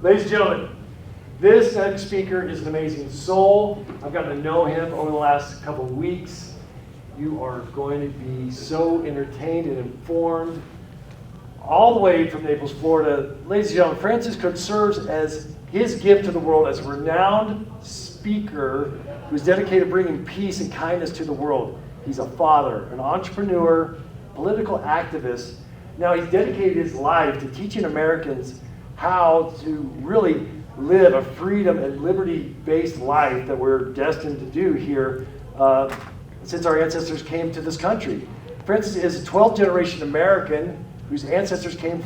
Ladies and gentlemen, this next speaker is an amazing soul. I've gotten to know him over the last couple of weeks. You are going to be so entertained and informed. All the way from Naples, Florida. Ladies and gentlemen, Francis Cook serves as his gift to the world as a renowned speaker who's dedicated to bringing peace and kindness to the world. He's a father, an entrepreneur, political activist. Now he's dedicated his life to teaching Americans how to really live a freedom and liberty-based life that we're destined to do here since our ancestors came to this country. Francis is a 12th generation American whose ancestors came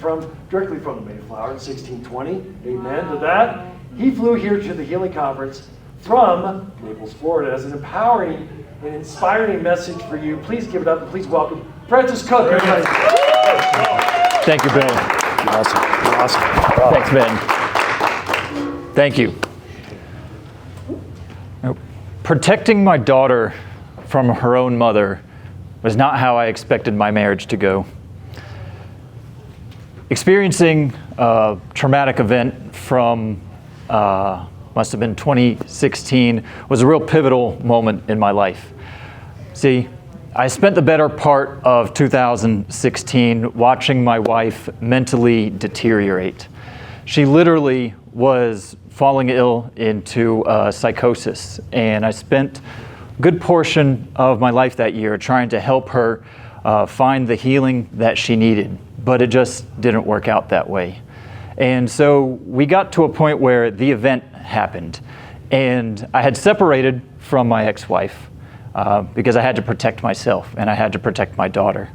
directly from the Mayflower in 1620. Amen to that. He flew here to the Healing Conference from Naples, Florida as an empowering and inspiring message for you. Please give it up and please welcome Francis Cook. Thank you, Ben. Awesome. Thanks, Ben. Thank you. Protecting my daughter from her own mother was not how I expected my marriage to go. Experiencing a traumatic event from must have been 2016 was a real pivotal moment in my life. See, I spent the better part of 2016 watching my wife mentally deteriorate. She literally was falling ill into psychosis, and I spent a good portion of my life that year trying to help her find the healing that she needed, but it just didn't work out that way. And so we got to a point where the event happened, and I had separated from my ex-wife because I had to protect myself and I had to protect my daughter.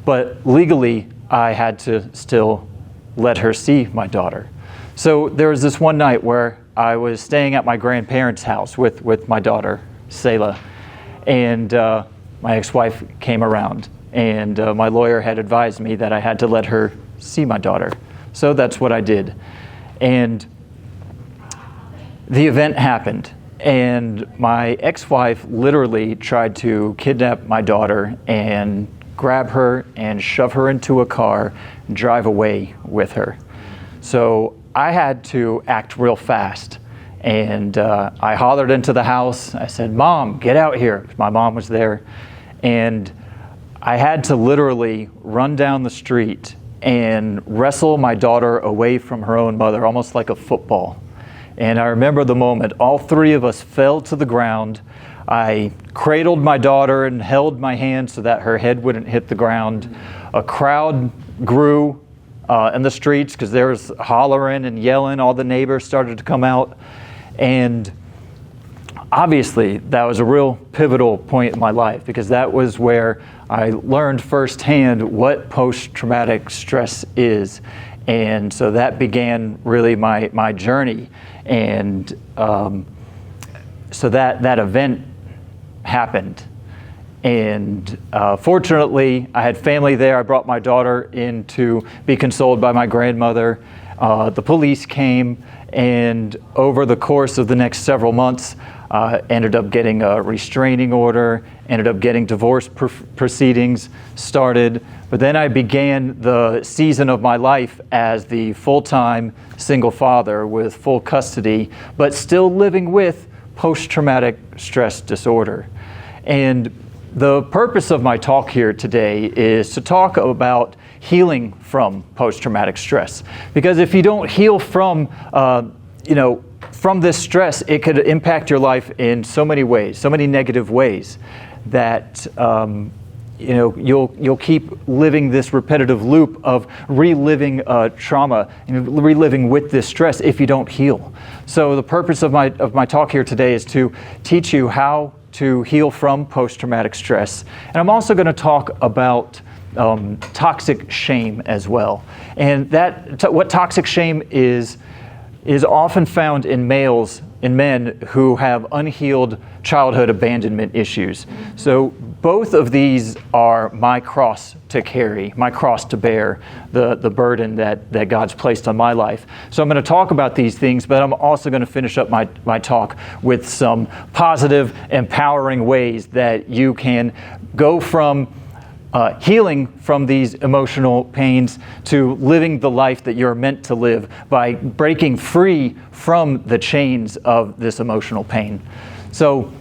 But legally, I had to still let her see my daughter. So there was this one night where I was staying at my grandparents' house with my daughter, Selah, and my ex-wife came around, and my lawyer had advised me that I had to let her see my daughter. So that's what I did. And the event happened, and my ex-wife literally tried to kidnap my daughter and grab her and shove her into a car and drive away with her. So I had to act real fast, and I hollered into the house. I said, "Mom, get out here." My mom was there, and I had to literally run down the street and wrestle my daughter away from her own mother, almost like a football. And I remember the moment. All three of us fell to the ground. I cradled my daughter and held my hand so that her head wouldn't hit the ground. A crowd grew in the streets because there was hollering and yelling. All the neighbors started to come out. And obviously, that was a real pivotal point in my life because that was where I learned firsthand what post-traumatic stress is. And so that began really my journey. And so that event happened. And fortunately, I had family there. I brought my daughter in to be consoled by my grandmother. The police came, and over the course of the next several months, ended up getting a restraining order, ended up getting divorce proceedings started. But then I began the season of my life as the full-time single father with full custody, but still living with post-traumatic stress disorder. And the purpose of my talk here today is to talk about healing from post-traumatic stress. Because if you don't heal from this stress, it could impact your life in so many ways, so many negative ways, that you'll keep living this repetitive loop of reliving trauma and reliving with this stress if you don't heal. So the purpose of my talk here today is to teach you how to heal from post-traumatic stress. And I'm also going to talk about toxic shame as well. And what toxic shame is often found in men who have unhealed childhood abandonment issues. So both of these are my cross to carry, my cross to bear, the burden that God's placed on my life. So I'm going to talk about these things, but I'm also going to finish up my talk with some positive, empowering ways that you can go from healing from these emotional pains to living the life that you're meant to live by breaking free from the chains of this emotional pain. So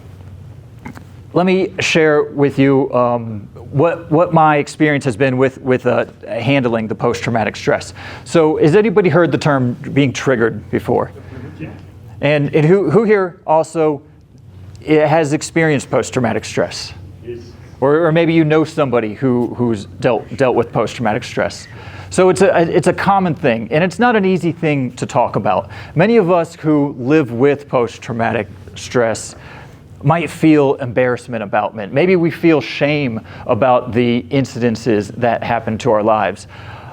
let me share with you what my experience has been with handling the post-traumatic stress. So has anybody heard the term being triggered before? Yeah. And who here also has experienced post-traumatic stress? Yes. Or maybe you know somebody who's dealt with post-traumatic stress. So it's a common thing, and it's not an easy thing to talk about. Many of us who live with post-traumatic stress might feel embarrassment about it. Maybe we feel shame about the incidences that happen to our lives.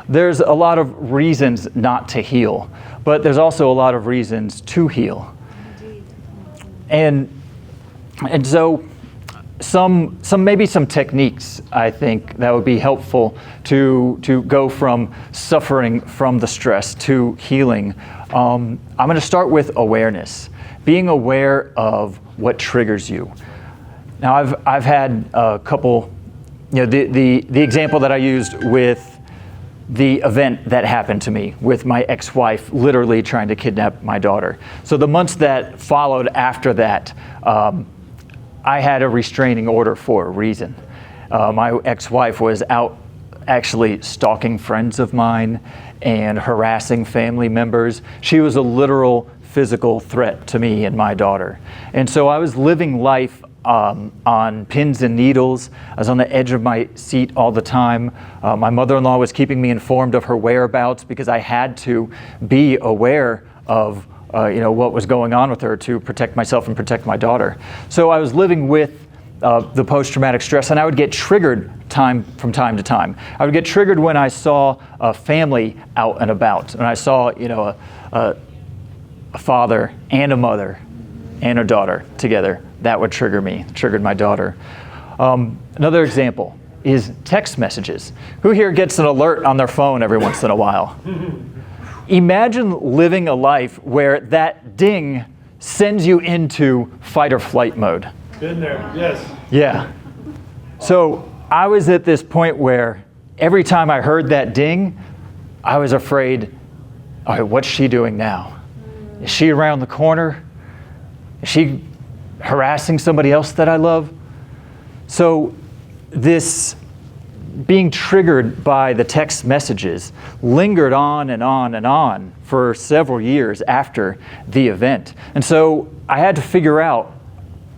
There's a lot of reasons not to heal, but there's also a lot of reasons to heal. And so maybe some techniques, I think, that would be helpful to go from suffering from the stress to healing. I'm going to start with awareness, being aware of what triggers you. Now, I've had a couple, the example that I used with the event that happened to me with my ex-wife literally trying to kidnap my daughter. So the months that followed after that, I had a restraining order for a reason. My ex-wife was out actually stalking friends of mine and harassing family members. She was a literal physical threat to me and my daughter. And so I was living life on pins and needles. I was on the edge of my seat all the time. My mother-in-law was keeping me informed of her whereabouts because I had to be aware of what was going on with her to protect myself and protect my daughter. So I was living with the post-traumatic stress, and I would get triggered from time to time. I would get triggered when I saw a family out and about, and I saw a father and a mother and a daughter together. That would trigger me, triggered my daughter. Another example is text messages. Who here gets an alert on their phone every once in a while? Imagine living a life where that ding sends you into fight or flight mode. Been there, yes. Yeah. So I was at this point where every time I heard that ding, I was afraid, all right, what's she doing now? Is she around the corner? Is she harassing somebody else that I love? So this being triggered by the text messages lingered on and on and on for several years after the event. And so I had to figure out,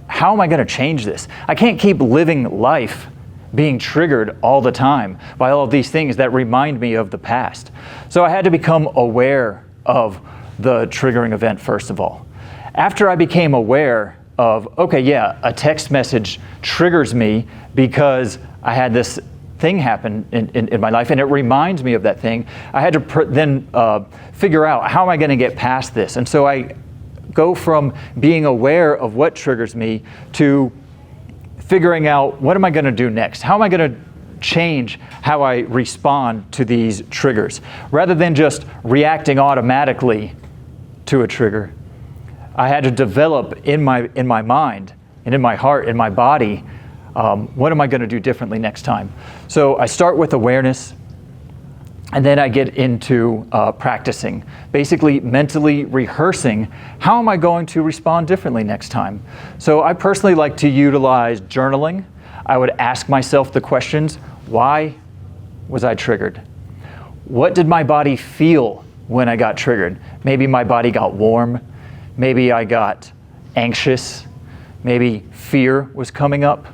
how am I going to change this? I can't keep living life being triggered all the time by all of these things that remind me of the past. So I had to become aware of the triggering event first of all. After I became aware of, okay, yeah, a text message triggers me because I had this thing happen in my life and it reminds me of that thing, I had to then figure out, how am I going to get past this? And so I go from being aware of what triggers me to figuring out, what am I going to do next? How am I going to change how I respond to these triggers? Rather than just reacting automatically to a trigger, I had to develop in my mind and in my heart, in my body, what am I going to do differently next time? So I start with awareness, and then I get into practicing, basically mentally rehearsing, how am I going to respond differently next time? So I personally like to utilize journaling. I would ask myself the questions, why was I triggered? What did my body feel when I got triggered? Maybe my body got warm. Maybe I got anxious. Maybe fear was coming up.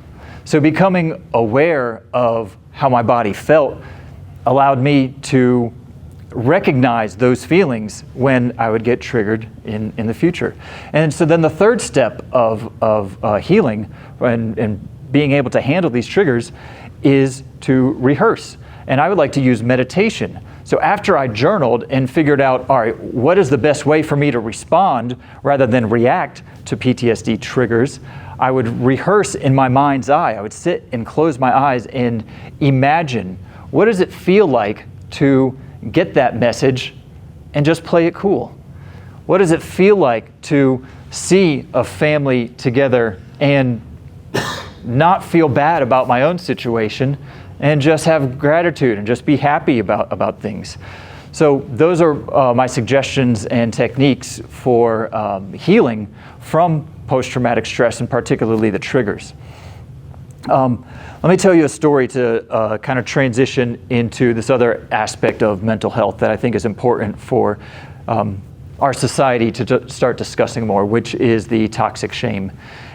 So becoming aware of how my body felt allowed me to recognize those feelings when I would get triggered in the future. And so then the third step of healing and being able to handle these triggers is to rehearse. And I would like to use meditation. So after I journaled and figured out, all right, what is the best way for me to respond rather than react to PTSD triggers, I would rehearse in my mind's eye. I would sit and close my eyes and imagine, what does it feel like to get that message and just play it cool? What does it feel like to see a family together and not feel bad about my own situation and just have gratitude and just be happy about things. So those are my suggestions and techniques for healing from post-traumatic stress, and particularly the triggers. Let me tell you a story to kind of transition into this other aspect of mental health that I think is important for our society to start discussing more, which is the toxic shame.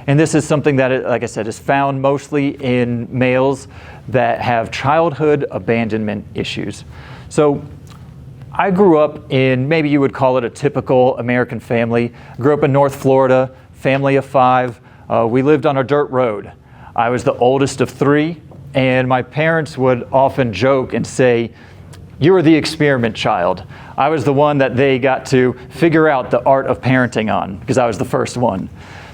And this is something that, like I said, is found mostly in males that have childhood abandonment issues. So I grew up in, maybe you would call it a typical American family. I grew up in North Florida, family of 5. We lived on a dirt road. I was the oldest of 3, and my parents would often joke and say, "You were the experiment child." I was the one that they got to figure out the art of parenting on because I was the first one.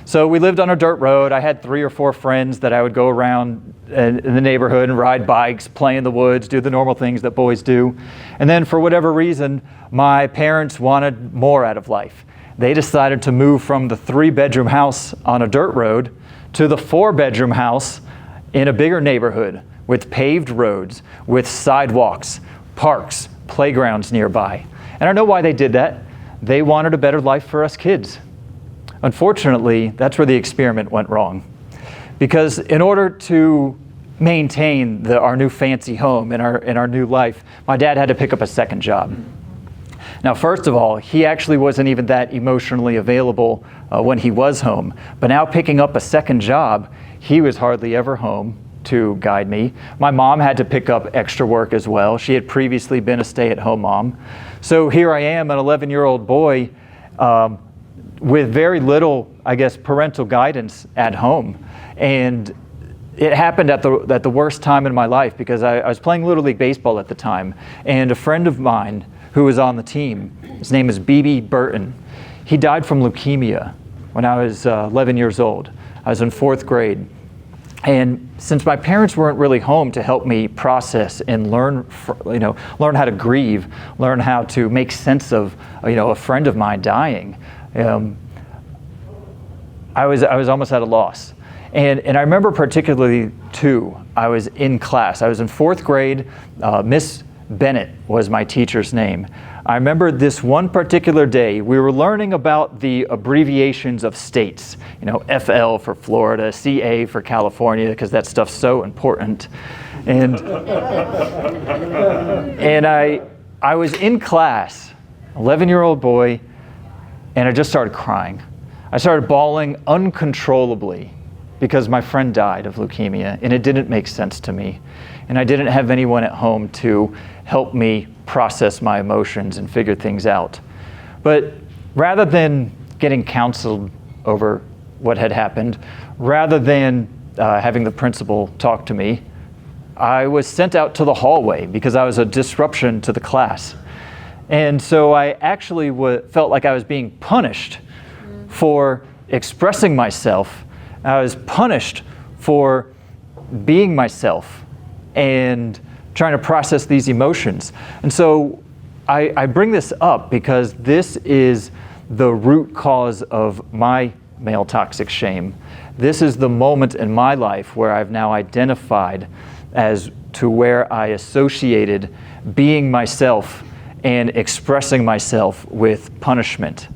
So we lived on a dirt road. I had 3 or 4 friends that I would go around in the neighborhood and ride bikes, play in the woods, do the normal things that boys do. And then for whatever reason, my parents wanted more out of life. They decided to move from the 3-bedroom house on a dirt road to the 4-bedroom house in a bigger neighborhood with paved roads, with sidewalks, parks, playgrounds nearby. And I know why they did that. They wanted a better life for us kids. Unfortunately, that's where the experiment went wrong. Because in order to maintain our new fancy home in our new life, my dad had to pick up a second job. Now, first of all, he actually wasn't even that emotionally available when he was home. But now picking up a second job, he was hardly ever home to guide me. My mom had to pick up extra work as well. She had previously been a stay-at-home mom. So here I am, an 11-year-old boy, with very little, I guess, parental guidance at home. And it happened at the worst time in my life because I was playing Little League Baseball at the time. And a friend of mine who was on the team, his name is B.B. Burton. He died from leukemia when I was 11 years old. I was in 4th grade. And since my parents weren't really home to help me process and learn how to grieve, learn how to make sense of, a friend of mine dying, I was almost at a loss. And I remember particularly, too, I was in class. I was in 4th grade. Miss Bennett was my teacher's name. I remember this one particular day, we were learning about the abbreviations of states. FL for Florida, CA for California, because that stuff's so important. And I was in class, 11-year-old boy, and I just started crying. I started bawling uncontrollably because my friend died of leukemia, and it didn't make sense to me. And I didn't have anyone at home to help me process my emotions and figure things out. But rather than getting counseled over what had happened, rather than having the principal talk to me, I was sent out to the hallway because I was a disruption to the class. And so I actually felt like I was being punished for expressing myself. I was punished for being myself and trying to process these emotions. And so I bring this up because this is the root cause of my male toxic shame. This is the moment in my life where I've now identified as to where I associated being myself and expressing myself with punishment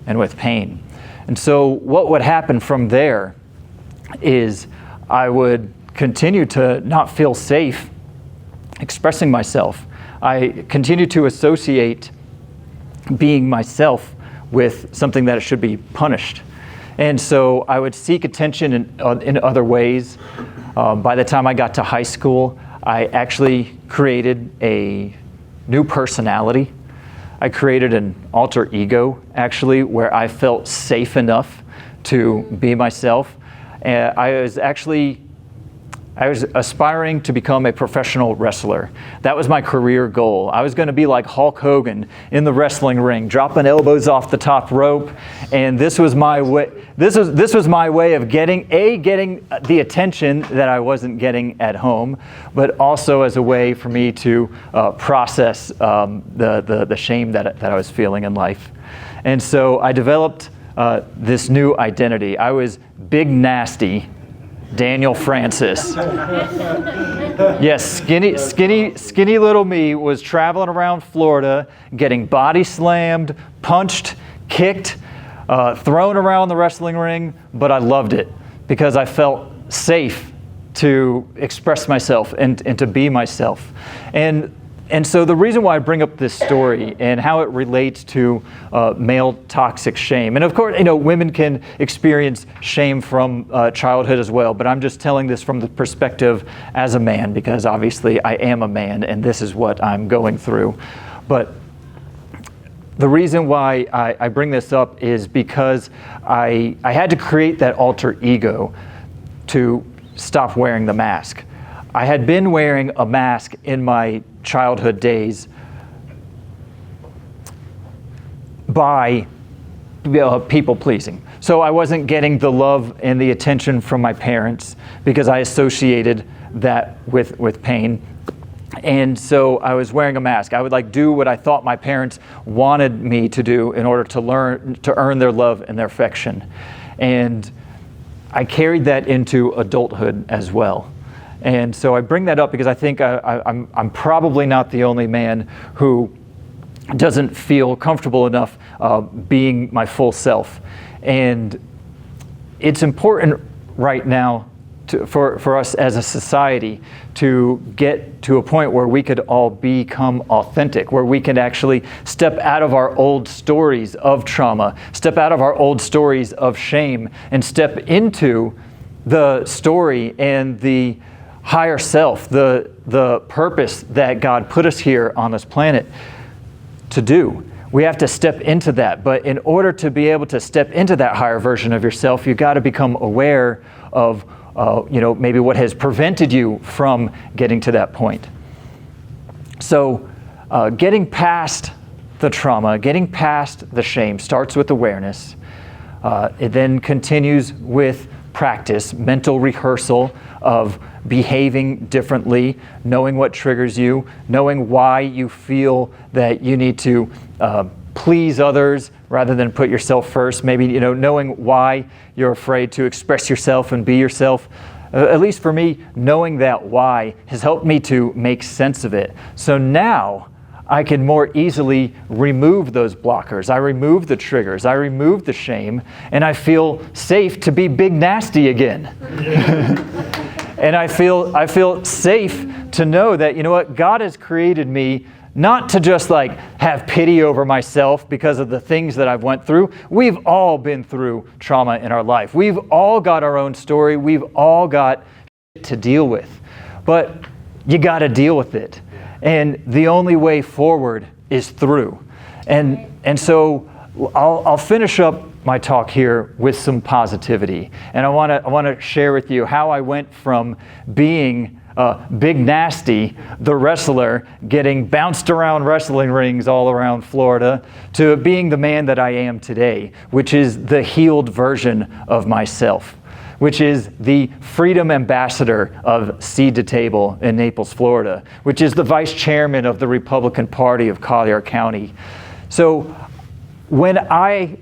and with pain. And so what would happen from there is I would continue to not feel safe expressing myself. I continue to associate being myself with something that should be punished. And so I would seek attention in other ways. By the time I got to high school, I actually created a new personality. I created an alter ego, actually, where I felt safe enough to be myself. And I was aspiring to become a professional wrestler. That was my career goal. I was going to be like Hulk Hogan in the wrestling ring, dropping elbows off the top rope. And this was my way. This was my way of getting the attention that I wasn't getting at home, but also as a way for me to process the shame that I was feeling in life. And so I developed this new identity. I was Big Nasty Daniel Francis. Yes, skinny little me was traveling around Florida, getting body slammed, punched, kicked, thrown around the wrestling ring, but I loved it because I felt safe to express myself and to be myself. And so the reason why I bring up this story and how it relates to male toxic shame, and of course, women can experience shame from childhood as well, but I'm just telling this from the perspective as a man, because obviously I am a man and this is what I'm going through. But the reason why I bring this up is because I had to create that alter ego to stop wearing the mask. I had been wearing a mask in my childhood days by people pleasing. So I wasn't getting the love and the attention from my parents because I associated that with pain. And so I was wearing a mask. I would do what I thought my parents wanted me to do in order to earn their love and their affection. And I carried that into adulthood as well. And so I bring that up because I think I'm probably not the only man who doesn't feel comfortable enough being my full self. And it's important right now for us as a society to get to a point where we could all become authentic, where we can actually step out of our old stories of trauma, step out of our old stories of shame, and step into the story and the higher self, the purpose that God put us here on this planet to do. We have to step into that. But in order to be able to step into that higher version of yourself, you've got to become aware of maybe what has prevented you from getting to that point. So getting past the trauma, getting past the shame starts with awareness. It then continues with practice, mental rehearsal of behaving differently, knowing what triggers you, knowing why you feel that you need to please others rather than put yourself first. Maybe, knowing why you're afraid to express yourself and be yourself. At least for me, knowing that why has helped me to make sense of it. So now I can more easily remove those blockers. I remove the triggers. I remove the shame, and I feel safe to be big nasty again. And I feel safe to know that, God has created me not to just have pity over myself because of the things that I've went through. We've all been through trauma in our life. We've all got our own story. We've all got shit to deal with. But you got to deal with it. And the only way forward is through. And so I'll finish up my talk here with some positivity. And I want to share with you how I went from being Big Nasty, the wrestler, getting bounced around wrestling rings all around Florida, to being the man that I am today, which is the healed version of myself, which is the freedom ambassador of Seed to Table in Naples, Florida, which is the vice chairman of the Republican Party of Collier County. So when I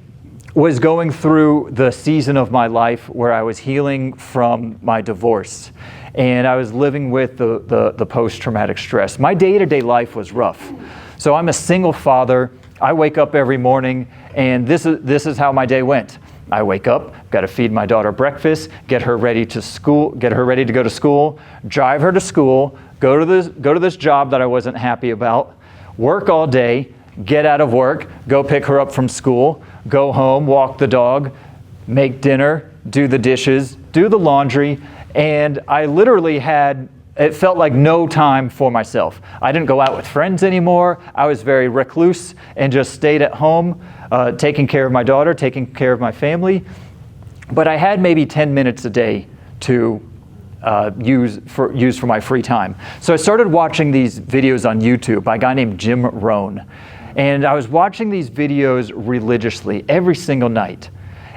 was going through the season of my life where I was healing from my divorce, and I was living with the post-traumatic stress, my day-to-day life was rough. So I'm a single father. I wake up every morning, and this is how my day went. I wake up, got to feed my daughter breakfast, get her ready to go to school, drive her to school, go to this job that I wasn't happy about, work all day, get out of work, go pick her up from school, go home, walk the dog, make dinner, do the dishes, do the laundry, and I literally it felt like no time for myself. I didn't go out with friends anymore. I was very recluse and just stayed at home, taking care of my daughter, taking care of my family. But I had maybe 10 minutes a day to use for my free time. So I started watching these videos on YouTube by a guy named Jim Rohn. And I was watching these videos religiously every single night.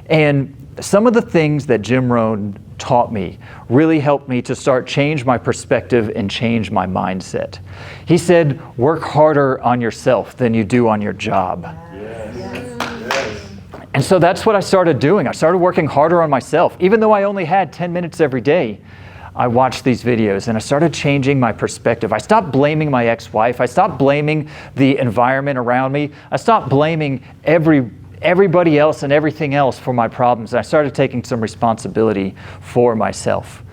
And some of the things that Jim Rohn taught me really helped me to start change my perspective and change my mindset. He said, work harder on yourself than you do on your job. Yes. And so that's what I started doing. I started working harder on myself. Even though I only had 10 minutes every day, I watched these videos and I started changing my perspective. I stopped blaming my ex-wife. I stopped blaming the environment around me. I stopped blaming everybody else and everything else for my problems. And I started taking some responsibility for myself.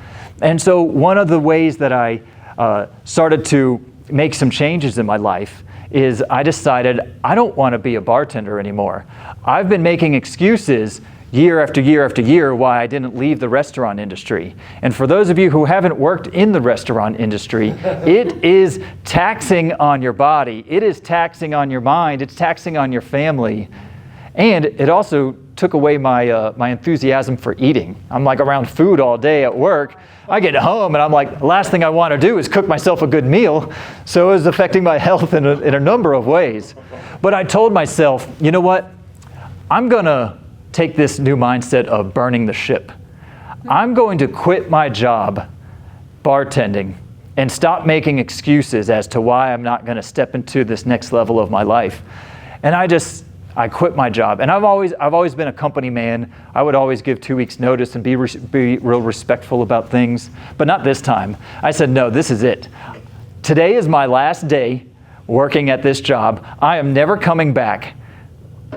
And so one of the ways that I started to make some changes in my life is I decided I don't want to be a bartender anymore. I've been making excuses year after year after year why I didn't leave the restaurant industry. And for those of you who haven't worked in the restaurant industry, it is taxing on your body. It is taxing on your mind. It's taxing on your family. And it also took away my my enthusiasm for eating. I'm like around food all day at work. I get home and I'm like, the last thing I want to do is cook myself a good meal. So it was affecting my health in a number of ways. But I told myself, you know what? I'm going to take this new mindset of burning the ship. I'm going to quit my job bartending and stop making excuses as to why I'm not going to step into this next level of my life. And I quit my job. And I've always been a company man. I would always give 2 weeks notice and be real respectful about things, but not this time. I said, no, this is it. Today is my last day working at this job. I am never coming back.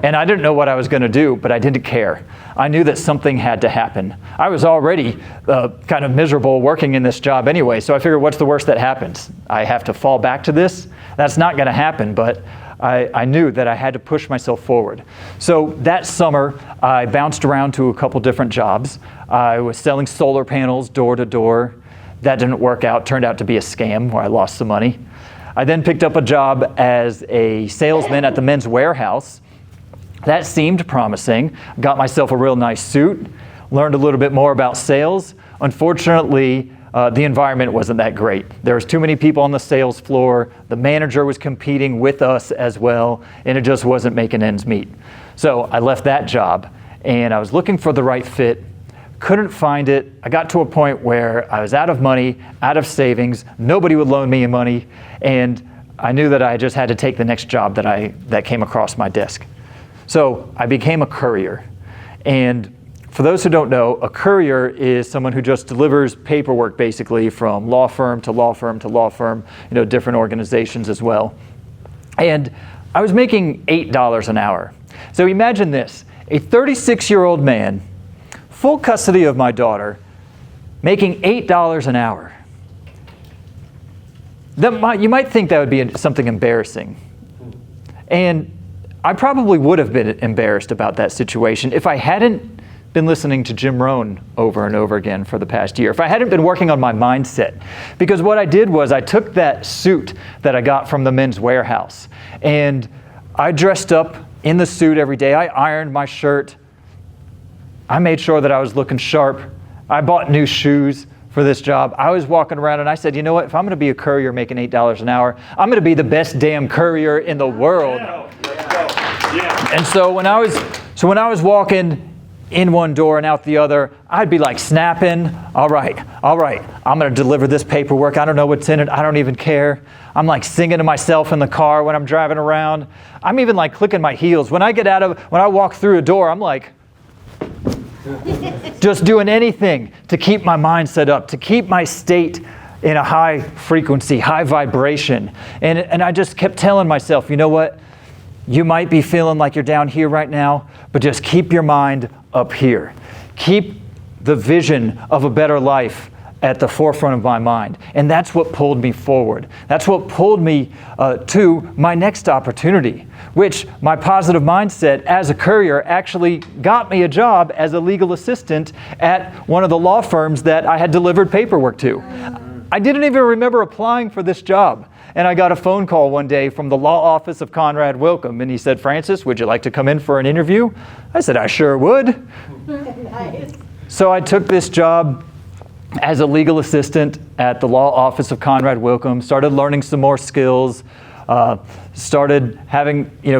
And I didn't know what I was going to do, but I didn't care. I knew that something had to happen. I was already kind of miserable working in this job anyway, so I figured, what's the worst that happens? I have to fall back to this? That's not going to happen, but I knew that I had to push myself forward. So that summer, I bounced around to a couple different jobs. I was selling solar panels door to door. That didn't work out, turned out to be a scam where I lost some money. I then picked up a job as a salesman at the Men's Warehouse. That seemed promising. Got myself a real nice suit, learned a little bit more about sales. Unfortunately, the environment wasn't that great. There was too many people on the sales floor. The manager was competing with us as well, and it just wasn't making ends meet. So I left that job, and I was looking for the right fit. Couldn't find it. I got to a point where I was out of money, out of savings. Nobody would loan me money, and I knew that I just had to take the next job that came across my desk. So I became a courier. And for those who don't know, a courier is someone who just delivers paperwork basically from law firm to law firm to law firm, different organizations as well. And I was making $8 an hour. So imagine this, a 36-year-old man, full custody of my daughter, making $8 an hour. You might think that would be something embarrassing. And I probably would have been embarrassed about that situation if I hadn't been listening to Jim Rohn over and over again for the past year, if I hadn't been working on my mindset. Because what I did was I took that suit that I got from the Men's Warehouse and I dressed up in the suit every day. I ironed my shirt. I made sure that I was looking sharp. I bought new shoes for this job. I was walking around and I said, you know what, if I'm going to be a courier making $8 an hour, I'm going to be the best damn courier in the world. Yeah. And so when I was walking in one door and out the other, I'd be like snapping, all right, I'm going to deliver this paperwork. I don't know what's in it. I don't even care. I'm like singing to myself in the car when I'm driving around. I'm even like clicking my heels. When I walk through a door, I'm like, just doing anything to keep my mind set up, to keep my state in a high frequency, high vibration. And I just kept telling myself, you know what? You might be feeling like you're down here right now, but just keep your mind up here. Keep the vision of a better life at the forefront of my mind. And that's what pulled me forward. That's what pulled me to my next opportunity, which my positive mindset as a courier actually got me a job as a legal assistant at one of the law firms that I had delivered paperwork to. I didn't even remember applying for this job. And I got a phone call one day from the law office of Conrad Wilcom, and he said, Francis, would you like to come in for an interview? I said, I sure would. Nice. So I took this job as a legal assistant at the law office of Conrad Wilcom, started learning some more skills, started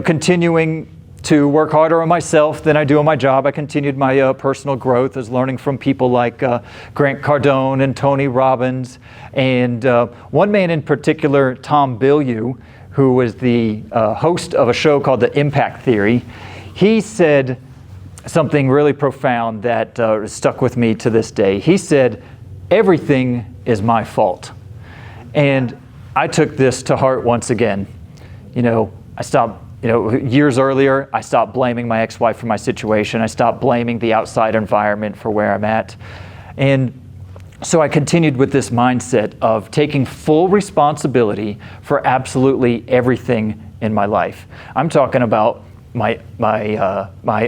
continuing to work harder on myself than I do on my job. I continued my personal growth as learning from people like Grant Cardone and Tony Robbins. And one man in particular, Tom Bilyeu, who was the host of a show called The Impact Theory, he said, something really profound that stuck with me to this day. He said, "Everything is my fault." And I took this to heart once again. I stopped, years earlier, I stopped blaming my ex-wife for my situation. I stopped blaming the outside environment for where I'm at. And so I continued with this mindset of taking full responsibility for absolutely everything in my life. I'm talking about my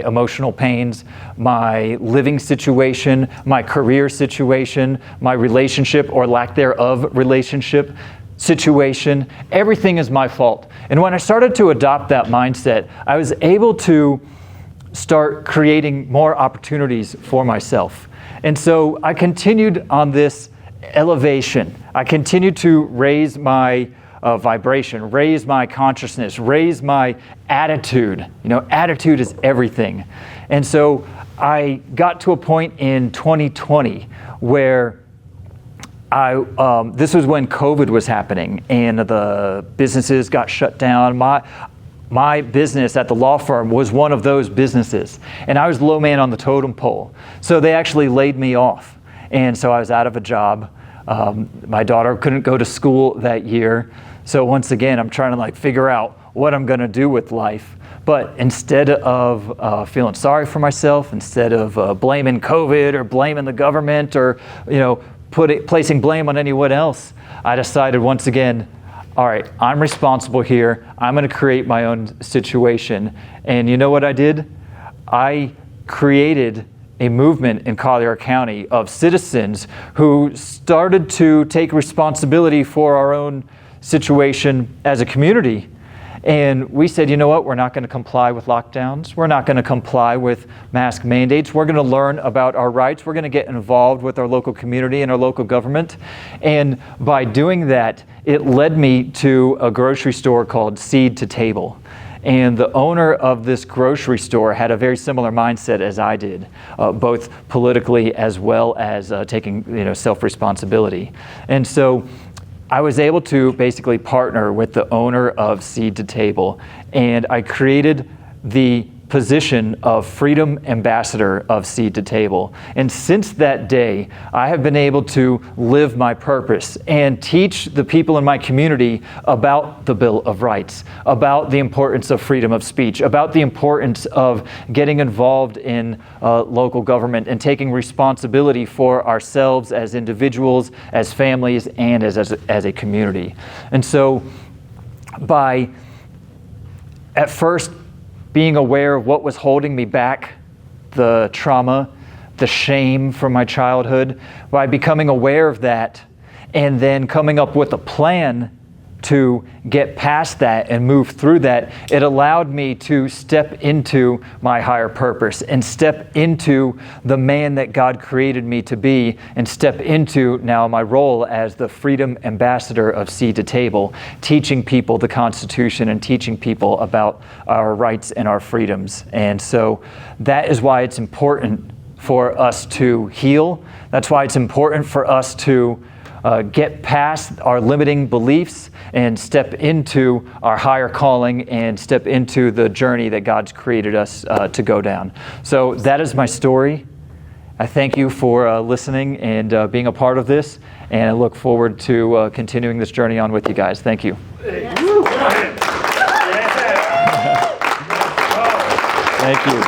emotional pains, my living situation, my career situation, my relationship or lack thereof relationship situation. Everything is my fault. And when I started to adopt that mindset, I was able to start creating more opportunities for myself. And so I continued on this elevation. I continued to raise my vibration, raise my consciousness, raise my attitude. Attitude is everything. And so I got to a point in 2020 where this was when COVID was happening and the businesses got shut down. My business at the law firm was one of those businesses, and I was low man on the totem pole. So they actually laid me off, and so I was out of a job. My daughter couldn't go to school that year, so once again, I'm trying to figure out what I'm going to do with life. But instead of feeling sorry for myself, instead of blaming COVID or blaming the government or placing blame on anyone else, I decided once again, all right, I'm responsible here. I'm going to create my own situation. And you know what I did? I created a movement in Collier County of citizens who started to take responsibility for our own situation as a community. And we said, you know what, we're not going to comply with lockdowns. We're not going to comply with mask mandates. We're going to learn about our rights. We're going to get involved with our local community and our local government. And by doing that, it led me to a grocery store called Seed to Table. And the owner of this grocery store had a very similar mindset as I did, both politically as well as taking self-responsibility. And so I was able to basically partner with the owner of Seed to Table, and I created the position of Freedom Ambassador of Seed to Table. And since that day, I have been able to live my purpose and teach the people in my community about the Bill of Rights, about the importance of freedom of speech, about the importance of getting involved in local government and taking responsibility for ourselves as individuals, as families, and as a community. And so by at first being aware of what was holding me back, the trauma, the shame from my childhood, by becoming aware of that and then coming up with a plan to get past that and move through that, it allowed me to step into my higher purpose and step into the man that God created me to be and step into now my role as the Freedom Ambassador of Seed to Table, teaching people the Constitution and teaching people about our rights and our freedoms. And so that is why it's important for us to heal. That's why it's important for us to get past our limiting beliefs and step into our higher calling and step into the journey that God's created us to go down. So that is my story. I thank you for listening and being a part of this, and I look forward to continuing this journey on with you guys. Thank you. Thank you.